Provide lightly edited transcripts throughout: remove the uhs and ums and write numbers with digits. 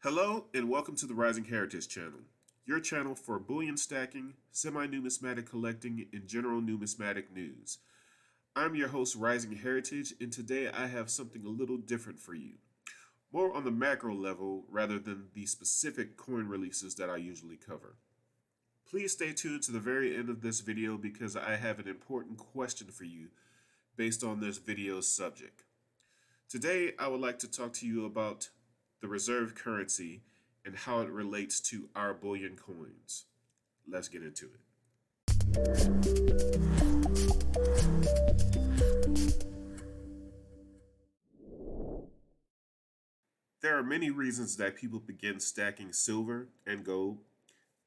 Hello and welcome to the Rising Heritage channel, your channel for bullion stacking, semi-numismatic collecting, and general numismatic news. I'm your host, Rising Heritage, and today I have something a little different for you. More on the macro level rather than the specific coin releases that I usually cover. Please stay tuned to the very end of this video because I have an important question for you based on this video's subject. Today, I would like to talk to you about the reserve currency and how it relates to our bullion coins. Let's get into it. There are many reasons that people begin stacking silver and gold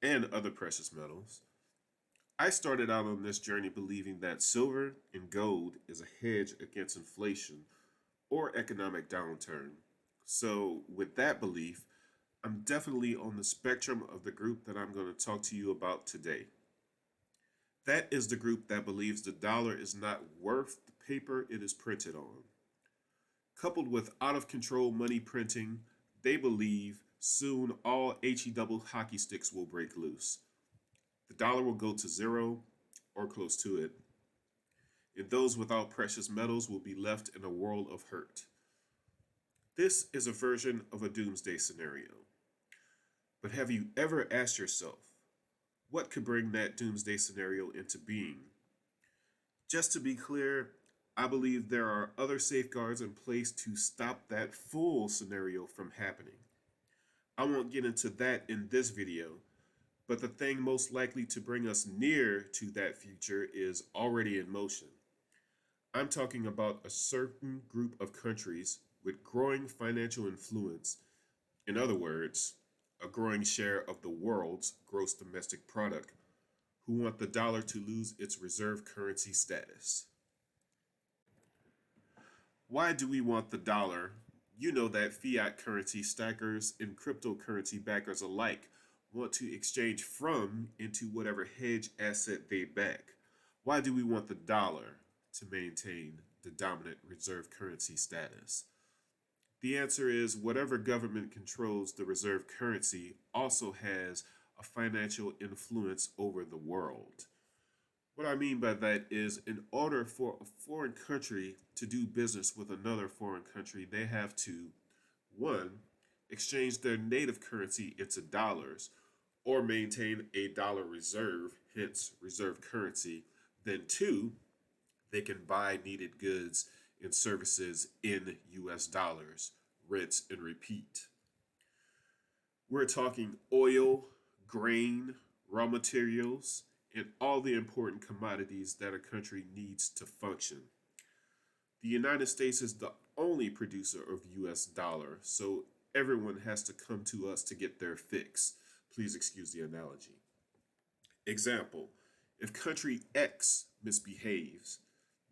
and other precious metals. I started out on this journey believing that silver and gold is a hedge against inflation or economic downturn. So, with that belief, I'm definitely on the spectrum of the group that I'm going to talk to you about today. That is the group that believes the dollar is not worth the paper it is printed on. Coupled with out of control money printing, they believe soon all HE double hockey sticks will break loose. The dollar will go to zero or close to it, and those without precious metals will be left in a world of hurt. This is a version of a doomsday scenario. But have you ever asked yourself, what could bring that doomsday scenario into being? Just to be clear, I believe there are other safeguards in place to stop that full scenario from happening. I won't get into that in this video, but the thing most likely to bring us near to that future is already in motion. I'm talking about a certain group of countries with growing financial influence. In other words, a growing share of the world's gross domestic product, who want the dollar to lose its reserve currency status. Why do we want the dollar? You know that fiat currency stackers and cryptocurrency backers alike want to exchange from into whatever hedge asset they back. Why do we want the dollar to maintain the dominant reserve currency status? The answer is whatever government controls the reserve currency also has a financial influence over the world. What I mean by that is, in order for a foreign country to do business with another foreign country, they have to, one, exchange their native currency into dollars or maintain a dollar reserve, hence reserve currency. Then two, they can buy needed goods and services in US dollars, rinse and repeat. We're talking oil, grain, raw materials, and all the important commodities that a country needs to function. The United States is the only producer of US dollar, so everyone has to come to us to get their fix. Please excuse the analogy. Example, if country X misbehaves,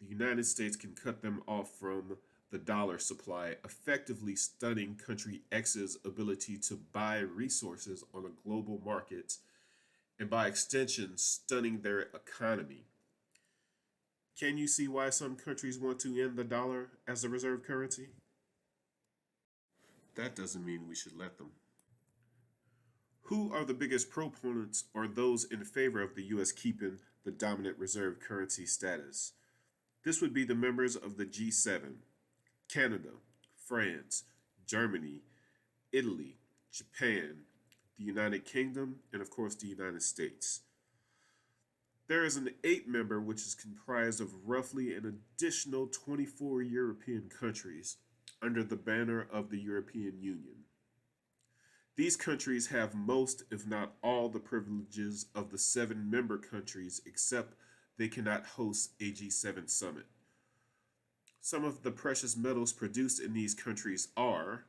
the United States can cut them off from the dollar supply, effectively stunning country X's ability to buy resources on a global market and by extension stunning their economy. Can you see why some countries want to end the dollar as a reserve currency? That doesn't mean we should let them. Who are the biggest proponents or those in favor of the US keeping the dominant reserve currency status? This would be the members of the G7, Canada, France, Germany, Italy, Japan, the United Kingdom, and of course the United States. There is an eighth member which is comprised of roughly an additional 24 European countries under the banner of the European Union. These countries have most, if not all, the privileges of the 7 member countries, except they cannot host a G7 summit. Some of the precious metals produced in these countries are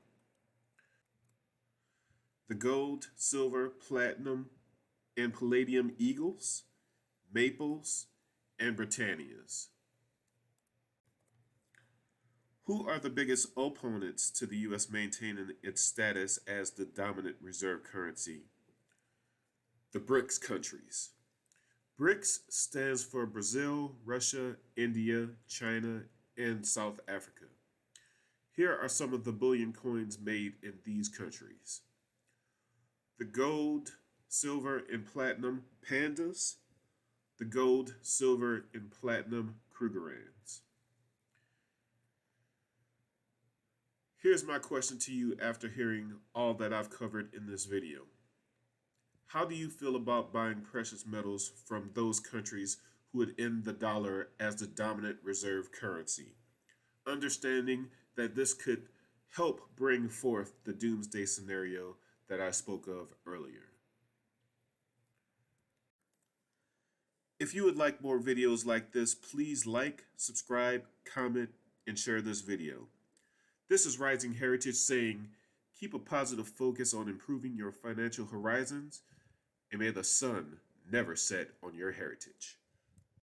the gold, silver, platinum, and palladium eagles, maples, and Britannias. Who are the biggest opponents to the US maintaining its status as the dominant reserve currency? The BRICS countries. BRICS stands for Brazil, Russia, India, China, and South Africa. Here are some of the bullion coins made in these countries. the gold, silver, and platinum pandas, the gold, silver, and platinum Krugerrands. Here's my question to you after hearing all that I've covered in this video. How do you feel about buying precious metals from those countries who would end the dollar as the dominant reserve currency? Understanding that this could help bring forth the doomsday scenario that I spoke of earlier. If you would like more videos like this, please like, subscribe, comment, and share this video. This is Rising Heritage saying, keep a positive focus on improving your financial horizons, and may the sun never set on your heritage.